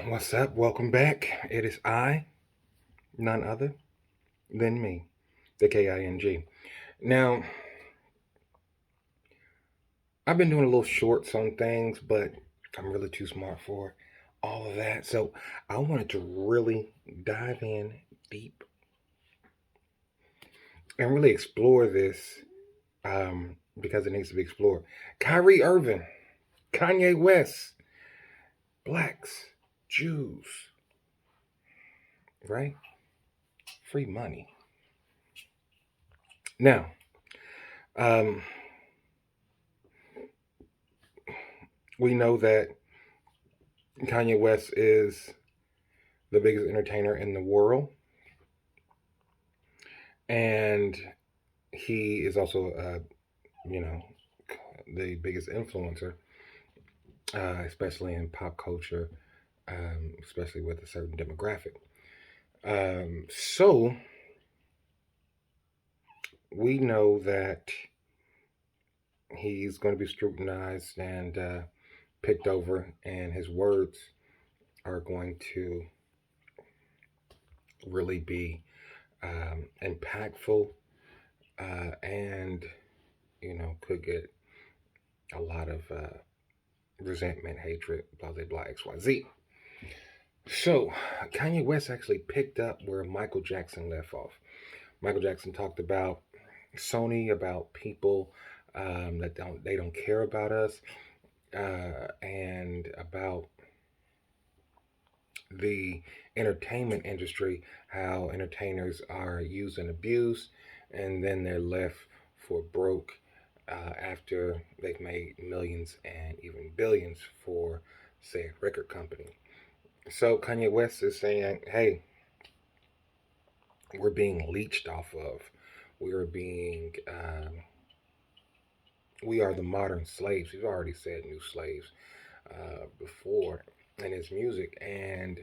What's up? Welcome back. It is I, none other than me, the KING. Now, I've been doing a little shorts on things, but I'm really too smart for all of that. So I wanted to really dive in deep and really explore this because it needs to be explored. Kyrie Irving, Kanye West, blacks, Jews, right? Free money. Now, um, we know that Kanye West is the biggest entertainer in the world, and he is also, you know, the biggest influencer, especially in pop culture, especially with a certain demographic. So we know that he's going to be scrutinized and picked over, and his words are going to really be impactful and could get a lot of resentment, hatred, blah blah blah, XYZ. So Kanye West actually picked up where Michael Jackson left off. Michael Jackson talked about Sony, about people that don't care about us, and about the entertainment industry, how entertainers are used and abused, and then they're left for broke after they've made millions and even billions for, say, a record company. So Kanye West is saying, hey, we're being leached off of. We are being, we are the modern slaves. He's already said new slaves before in his music. And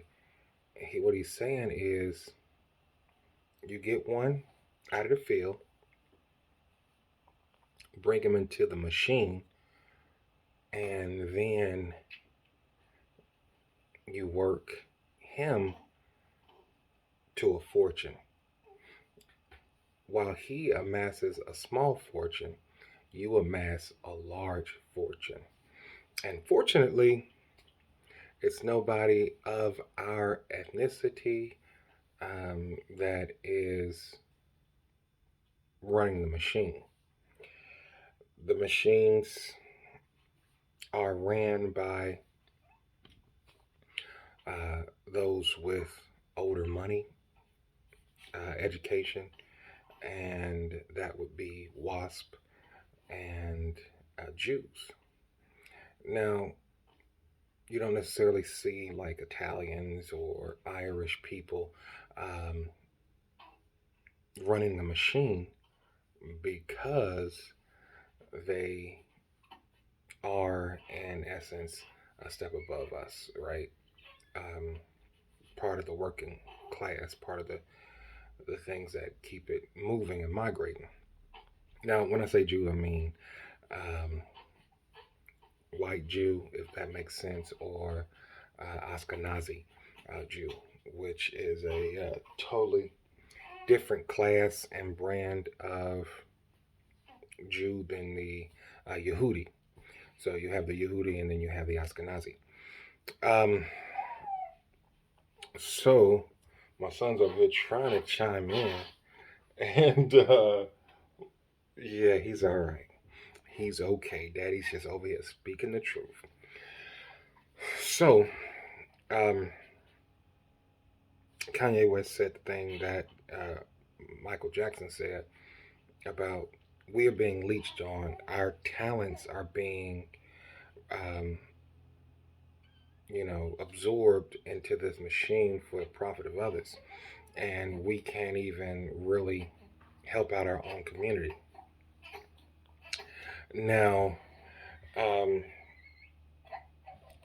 what he's saying is, you get one out of the field, bring him into the machine, and then you work him to a fortune. While he amasses a small fortune, you amass a large fortune. And fortunately, it's nobody of our ethnicity that is running the machine. The machines are ran by those with older money, education, and that would be WASP and Jews. Now, you don't necessarily see like Italians or Irish people um, running the machine because they are, in essence, a step above us, right? Um, Part of the working class, part of the things that keep it moving and migrating. Now, when I say Jew, I mean um, white Jew, if that makes sense, or Ashkenazi Jew, which is a totally different class and brand of Jew than the Yehudi. So you have the Yehudi and then you have the Ashkenazi. Um, so my son's over here trying to chime in, and yeah, he's all right. He's okay. Daddy's just over here speaking the truth. So, um, Kanye West said the thing that Michael Jackson said about we are being leached on. Our talents are being, um, absorbed into this machine for the profit of others. And we can't even really help out our own community. Now, um,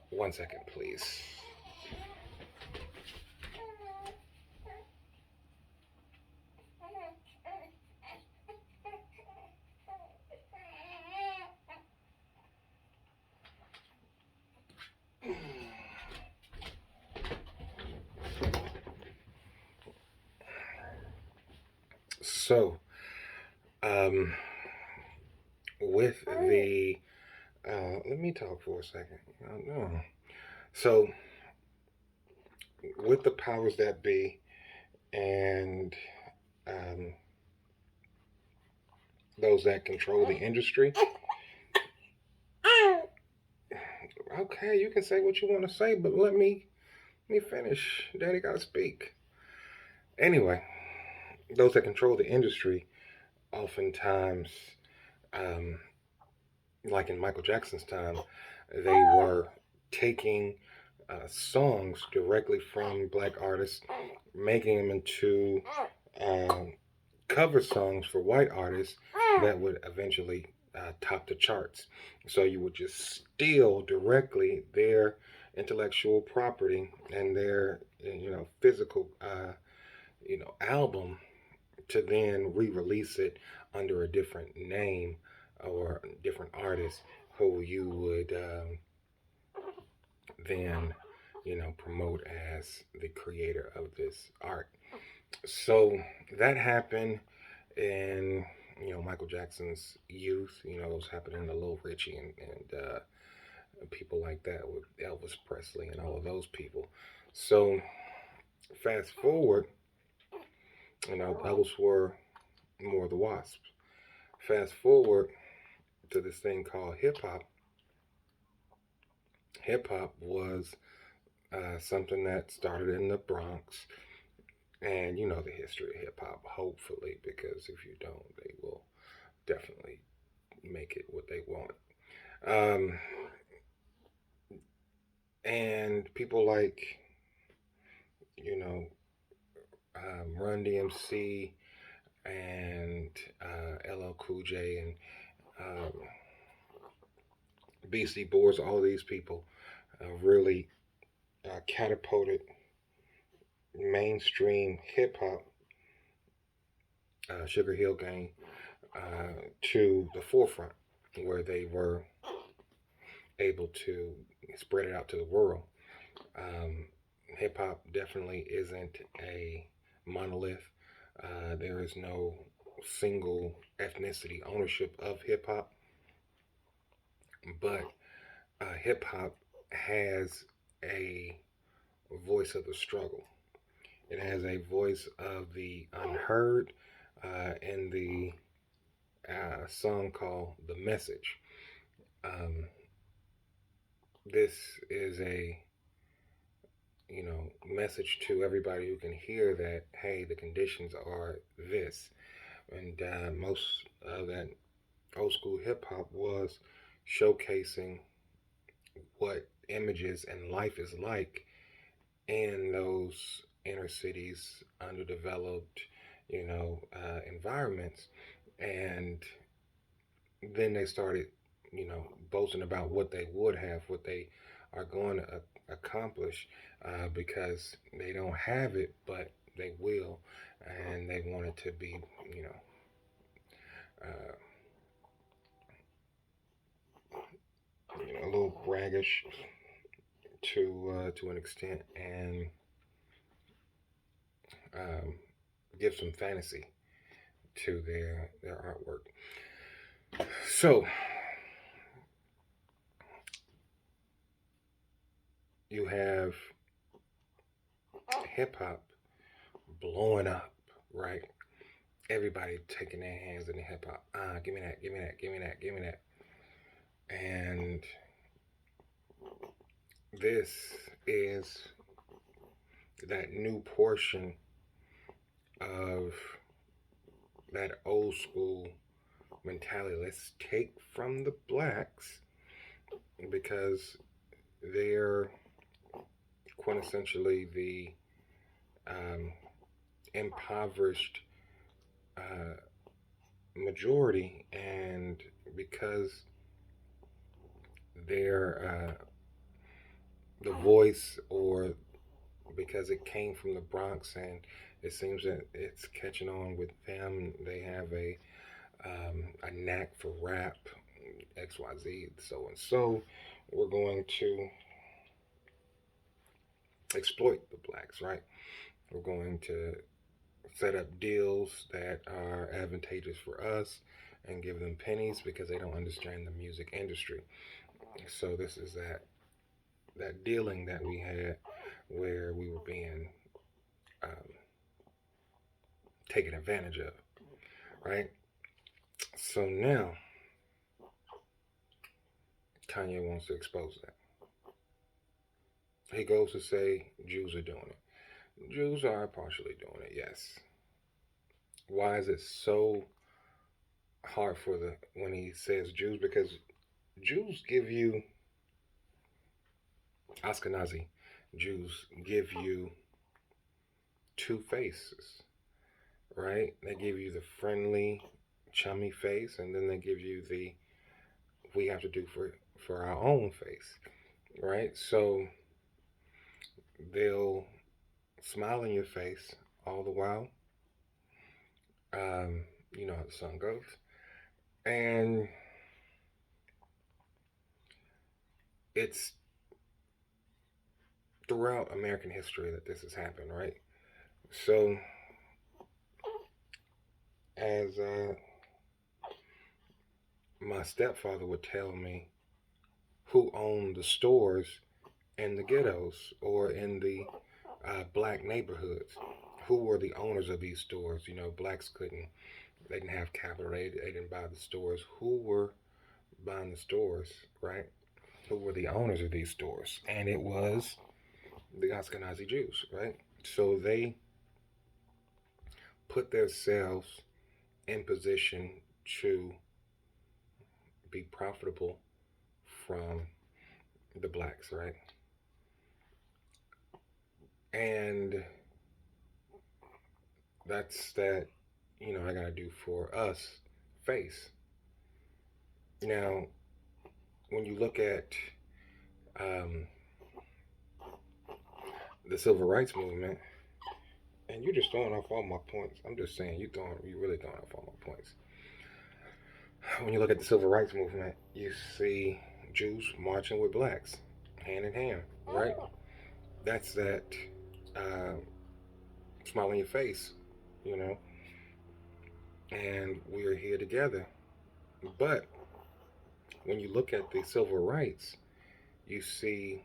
one second, please. So, um, with the let me talk for a second. No. So, with the powers that be and um, those that control the industry, okay, you can say what you want to say, but let me finish. Daddy got to speak. Anyway, those that control the industry oftentimes, um, like in Michael Jackson's time, they were taking songs directly from black artists, making them into um, cover songs for white artists that would eventually top the charts. So you would just steal directly their intellectual property and their physical album to then re-release it under a different name or different artist who you would then promote as the creator of this art. So that happened in Michael Jackson's youth. It was happening to Lil Richie and people like that with Elvis Presley and all of those people. So fast forward, those were more the wasps. Fast forward to this thing called hip hop. Hip hop was something that started in the Bronx, and you know the history of hip hop, hopefully, because if you don't, they will definitely make it what they want. Um, and people like, you know, Run DMC and LL Cool J and um, BC Boards, all these people really catapulted mainstream hip hop, Sugar Hill Gang, to the forefront where they were able to spread it out to the world. Um, Hip hop definitely isn't a monolith. There is no single ethnicity ownership of hip hop, but hip hop has a voice of the struggle. It has a voice of the unheard in the song called The Message. Um, this is a message to everybody who can hear that, hey, the conditions are this. And most of that old school hip hop was showcasing what images and life is like in those inner cities, underdeveloped, environments. And then they started, boasting about what they would have, what they are going to accomplish, because they don't have it, but they will, and they want it to be, you know, uh, a little braggish to an extent, and um, give some fantasy to their artwork. So you have hip hop blowing up, right? Everybody taking their hands in the hip hop. Give me that, give me that, give me that, give me that. And this is that new portion of that old school mentality. Let's take from the blacks because they're quintessentially the um, impoverished uh, majority, and because they're the voice, or because it came from the Bronx and it seems that it's catching on with them. They have a knack for rap, XYZ, so and so. We're going to exploit the blacks, right? We're going to set up deals that are advantageous for us and give them pennies because they don't understand the music industry. So this is that dealing that we had where we were being um, taken advantage of, right? So now Kanye wants to expose that. He goes to say Jews are doing it. Jews are partially doing it, yes. Why is it so hard for the when he says Jews? Because Jews give you Ashkenazi Jews give you two faces, right? They give you the friendly, chummy face, and then they give you the we have to do for our own face, right? So they'll smile in your face all the while. You know how the song goes, and it's throughout American history that this has happened, right? So as my stepfather would tell me, who owned the stores in the ghettos or in the black neighborhoods. Who were the owners of these stores? You know, blacks couldn't, they didn't have capital, they didn't buy the stores. Who were buying the stores, right? Who were the owners of these stores? And it was the Ashkenazi Jews, right? So they put themselves in position to be profitable from the blacks, right? And that's that, you know, I gotta do for us face. Now, when you look at um, the civil rights movement, and you're just throwing off all my points. I'm just saying, you really throwing off all my points. When you look at the civil rights movement, you see Jews marching with blacks, hand in hand, right? That's that uh, smile on your face, you know, and we're here together. But when you look at the civil rights, you see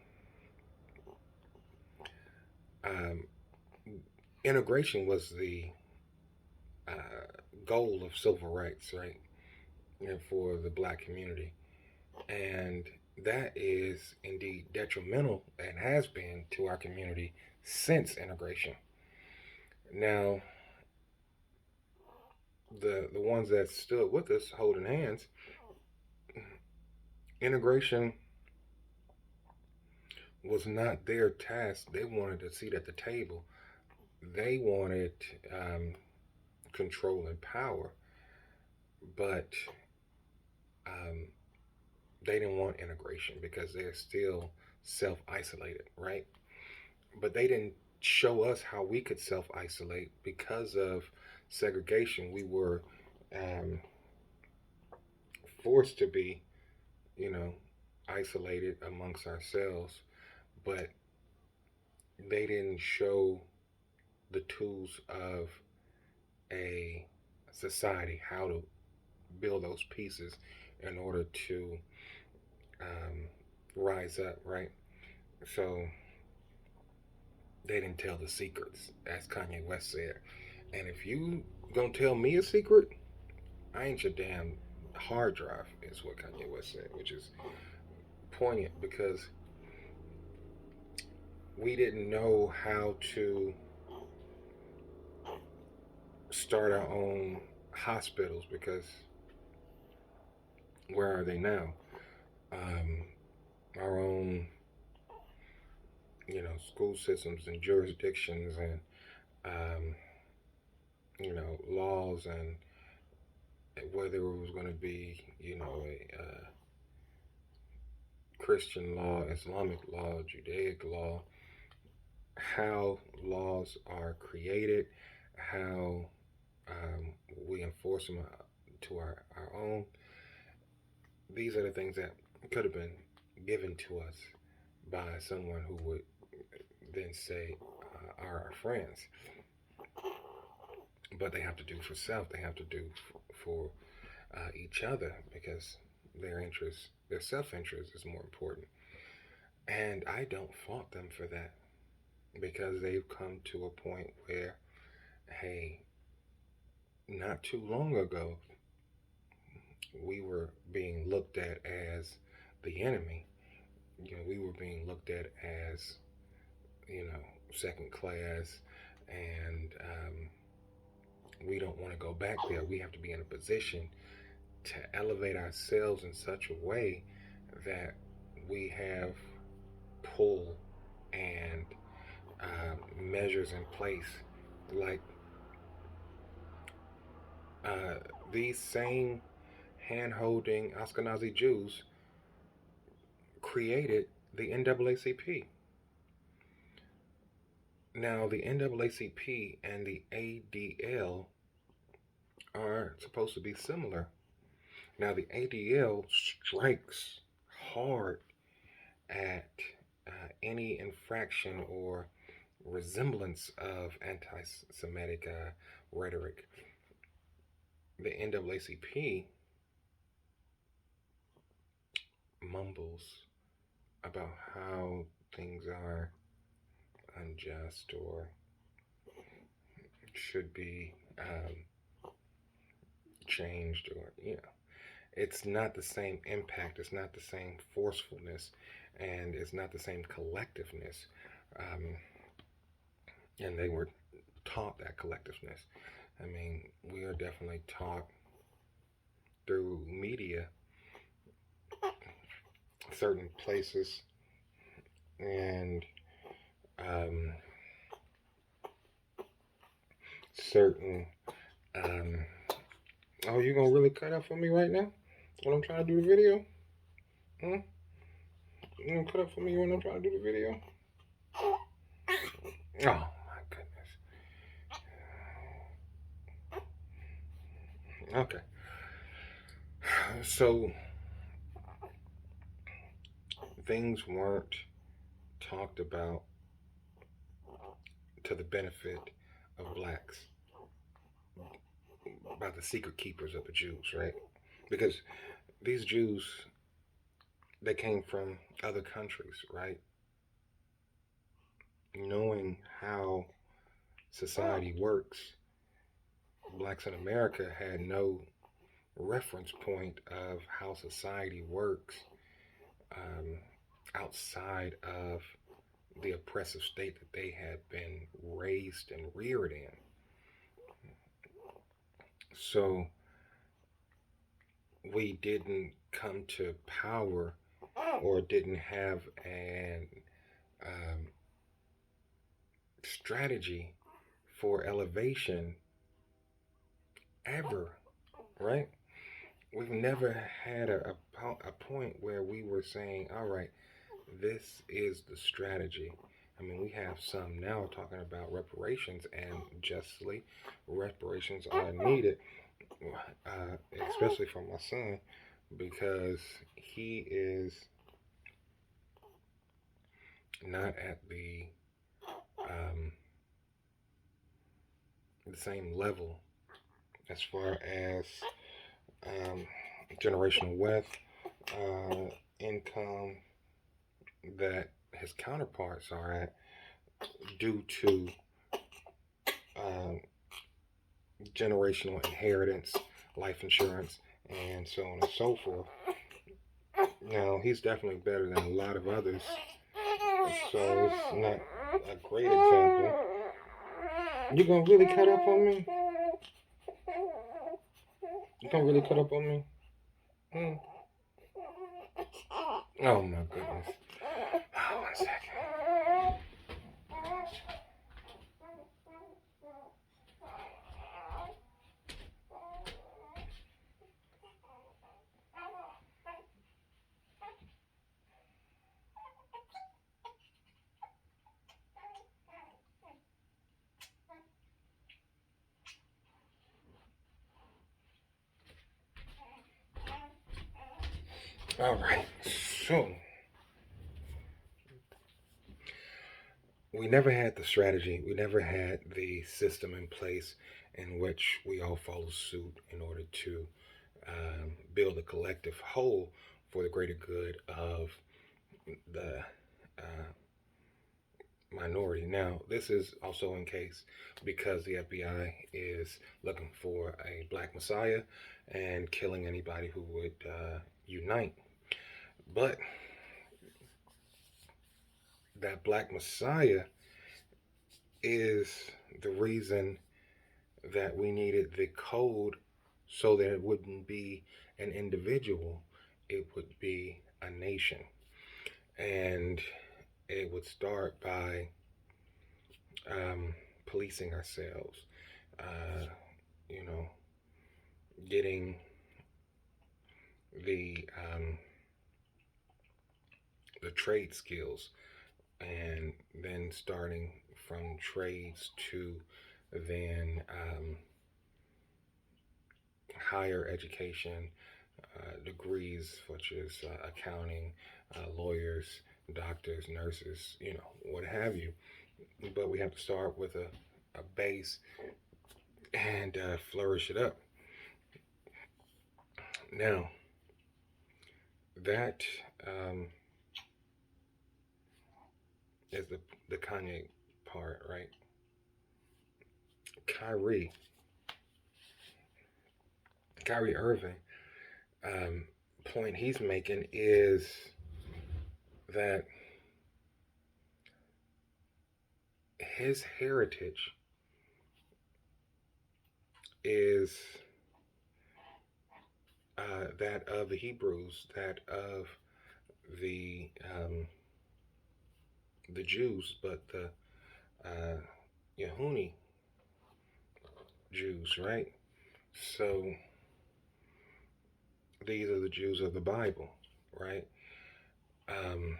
um, integration was the uh, goal of civil rights, right? And for the black community. And that is indeed detrimental and has been to our community since integration. Now, the ones that stood with us holding hands, integration was not their task. They wanted a seat at the table. They wanted control and power, but um, they didn't want integration because they're still self isolated, right? But they didn't show us how we could self isolate because of segregation. We were um, forced to be, you know, isolated amongst ourselves, but they didn't show the tools of a society how to build those pieces in order to um, rise up, right? So they didn't tell the secrets, as Kanye West said. And if you gonna tell me a secret, I ain't your damn hard drive, is what Kanye West said, which is poignant because we didn't know how to start our own hospitals because where are they now? Um, our own, you know, school systems and jurisdictions and, um, you know, laws and whether it was going to be, you know, a Christian law, Islamic law, Judaic law, how laws are created, how we enforce them to our own. These are the things that could have been given to us by someone who would then say are our friends. but they have to do for self. They have to do for each other because their self-interest is more important. And I don't fault them for that because they've come to a point where, hey, not too long ago, we were being looked at as the enemy. We were being looked at as, second class, and we don't want to go back there. We have to be in a position to elevate ourselves in such a way that we have pull and measures in place. Like uh, these same hand holding Ashkenazi Jews created the NAACP. Now, the NAACP and the ADL are supposed to be similar. Now, the ADL strikes hard at any infraction or resemblance of anti Semitic rhetoric. The NAACP mumbles about how things are unjust or should be changed, or it's not the same impact, it's not the same forcefulness, and it's not the same collectiveness. um, and they were taught that collectiveness. I mean, we are definitely taught through media certain places and um, certain oh, you gonna really cut up for me right now when I'm trying to do the video? Hmm? You gonna cut up for me when I'm trying to do the video? Oh my goodness. Okay. So things weren't talked about to the benefit of blacks by the secret keepers of the Jews, right? Because these Jews, they came from other countries, right? Knowing how society works, blacks in America had no reference point of how society works um, outside of the oppressive state that they had been raised and reared in. So we didn't come to power or didn't have an um, strategy for elevation ever, right? We've never had a point where we were saying, all right, this is the strategy. I mean, we have some now talking about reparations, and justly, reparations are needed, especially for my son, because he is not at um, the same level as far as um, generational wealth, income that his counterparts are at due to um, generational inheritance, life insurance, and so on and so forth. Now, he's definitely better than a lot of others, so it's not a great example. You gonna really cut up on me? You gonna really cut up on me? Hmm? Oh my goodness. Oh, 1 second. All right. So we never had the strategy, we never had the system in place in which we all follow suit in order to build a collective whole for the greater good of the minority. Now, this is also in case because the FBI is looking for a black messiah and killing anybody who would unite. But that black messiah is the reason that we needed the code so that it wouldn't be an individual, it would be a nation. And it would start by policing ourselves, uh, you know, getting the the trade skills, and then starting from trades to then higher education degrees such as accounting, lawyers, doctors, nurses, what have you. But we have to start with a base and flourish it up. Now, that is the Kanye part, right? Kyrie, Kyrie Irving, um, point he's making is that his heritage is that of the Hebrews, that of the um, the Jews, but the uh, Yehudi Jews, right? So these are the Jews of the Bible, right? Um,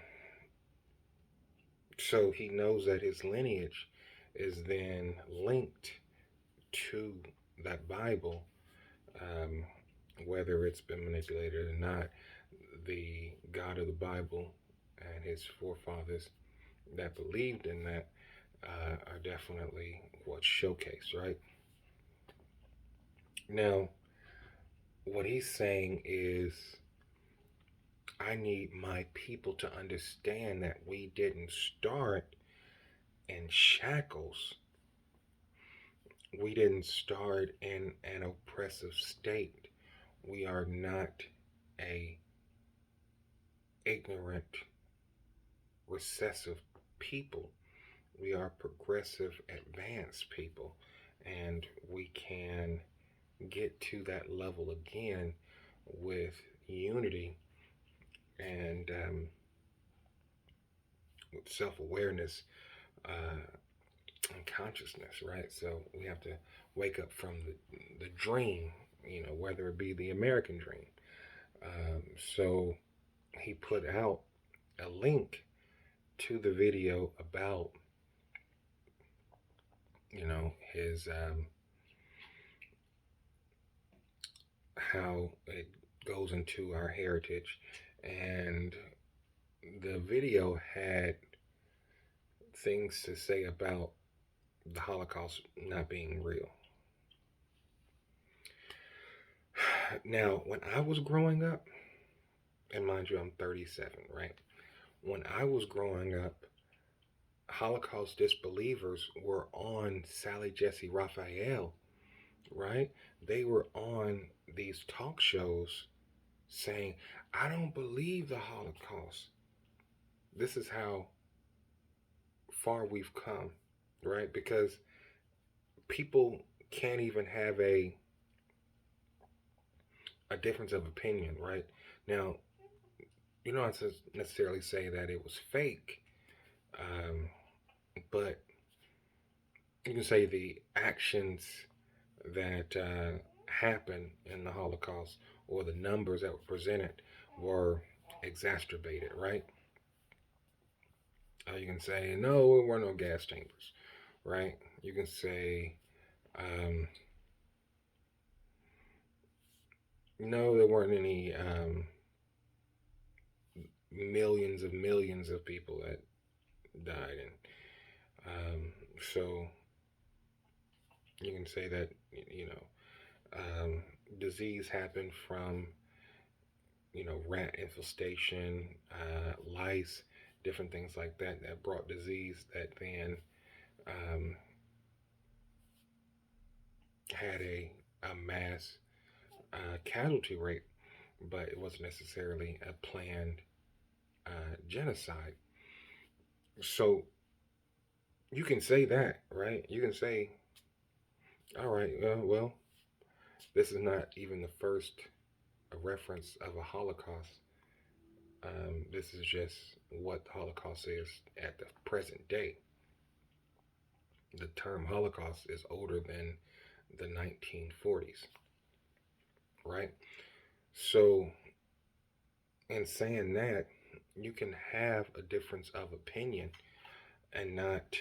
so he knows that his lineage is then linked to that Bible, um, whether it's been manipulated or not. The God of the Bible and his forefathers that believed in that are definitely what's showcased, right? Now, what he's saying is, I need my people to understand that we didn't start in shackles. We didn't start in an oppressive state. We are not a ignorant, recessive people. We are progressive, advanced people, and we can get to that level again with unity and self awareness uh, and consciousness, right? So we have to wake up from the dream, whether it be the American dream. So he put out a link to the video about, his how it goes into our heritage, and the video had things to say about the Holocaust not being real. Now, when I was growing up, and mind you, I'm 37, right? When I was growing up, Holocaust disbelievers were on Sally Jesse Raphael, right? They were on these talk shows saying, I don't believe the Holocaust. This is how far we've come, right? Because people can't even have a difference of opinion, right? Now, you don't have to necessarily say that it was fake, um, but you can say the actions that happened in the Holocaust or the numbers that were presented were exacerbated, right? You can say, no, there were no gas chambers, right? You can say, um, no, there weren't any millions of people that died. So you can say that, disease happened from, rat infestation, lice, different things like that that brought disease that then um, had a mass casualty rate, but it wasn't necessarily a planned genocide. So you can say that, right? You can say, all right, well, this is not even the first reference of a Holocaust. This is just what the Holocaust is at the present day. The term Holocaust is older than the 1940s, right? So, in saying that, you can have a difference of opinion and not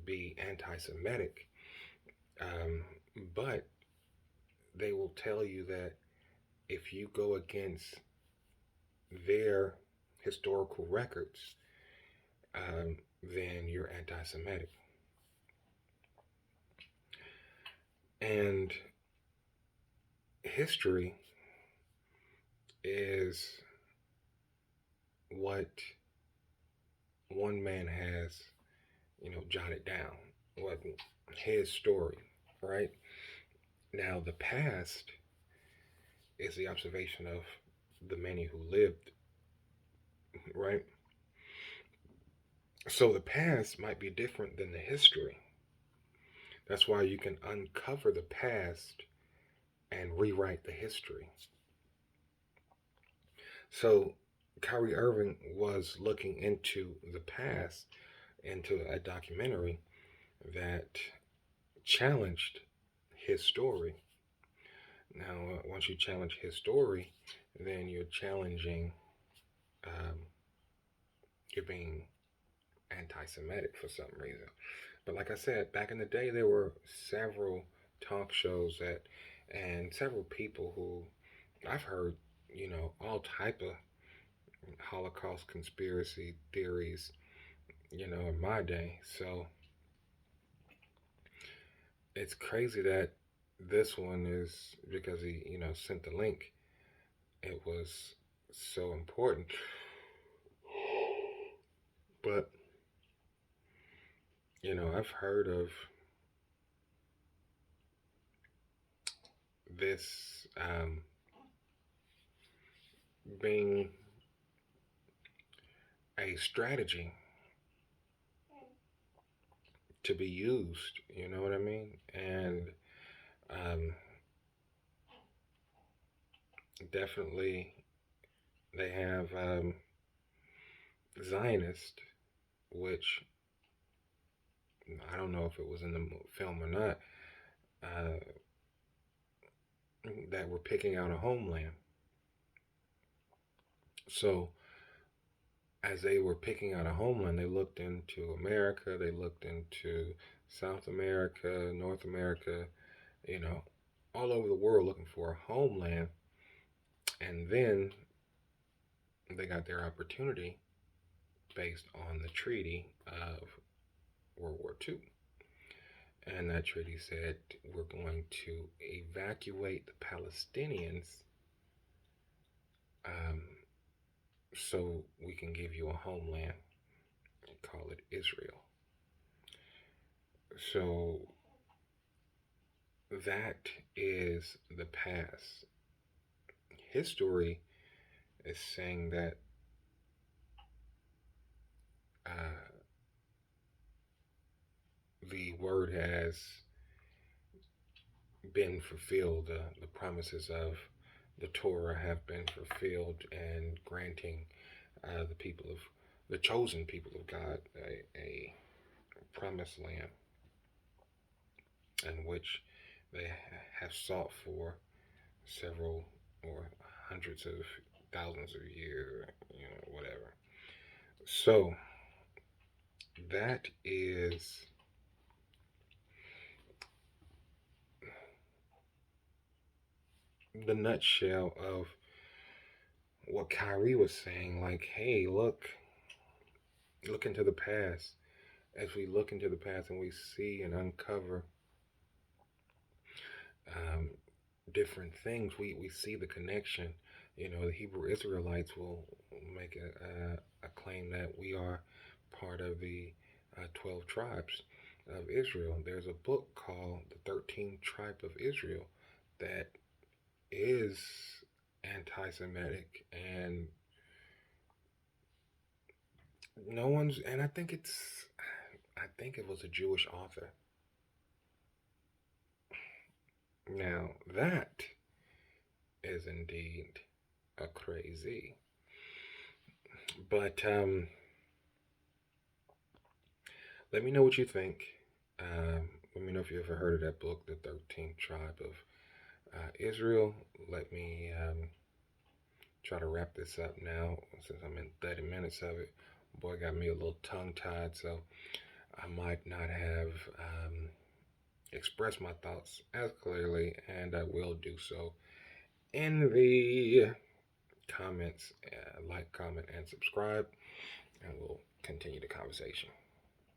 be anti Semitic, um, but they will tell you that if you go against their historical records, then you're anti Semitic. And history is what one man has, jotted down, what his story, right? Now, the past is the observation of the many who lived, right? So the past might be different than the history. That's why you can uncover the past and rewrite the history. So Kyrie Irving was looking into the past, into a documentary that challenged his story. Now, once you challenge his story, then you're challenging, um, you're being anti Semitic for some reason. But like I said, back in the day, there were several talk shows that, and several people who I've heard, all type of Holocaust conspiracy theories, in my day. So it's crazy that this one is because he, sent the link. It was so important. But, I've heard of this being a strategy to be used, you know what I mean? And um, definitely they have Zionist, which I don't know if it was in the film or not, uh, that were picking out a homeland. So as they were picking out a homeland, they looked into America, they looked into South America, North America, you know, all over the world looking for a homeland. And then they got their opportunity based on the Treaty of World War II. And that treaty said we're going to evacuate the Palestinians, um, so we can give you a homeland and call it Israel. So that is the past. History is saying that uh, the word has been fulfilled. The promises of the Torah have been fulfilled and granting the people of the chosen people of God a promised land in which they have sought for several or hundreds of thousands of years, whatever. So that is the nutshell of what Kyrie was saying. Like, hey, look into the past as we look into the past and we see and uncover um, different things, we see the connection. You know, the Hebrew Israelites will make a claim that we are part of the 12 tribes of Israel. There's a book called The 13th Tribe of Israel that is anti Semitic, and no one's, and I think it was a Jewish author. Now, that is indeed a crazy. But let me know what you think. Let me know if you ever heard of that book, The 13th Tribe of Israel. Let me try to wrap this up now since I'm in 30 minutes of it. Boy, got me a little tongue tied, so I might not have expressed my thoughts as clearly, and I will do so in the comments. Like, comment, and subscribe, and we'll continue the conversation.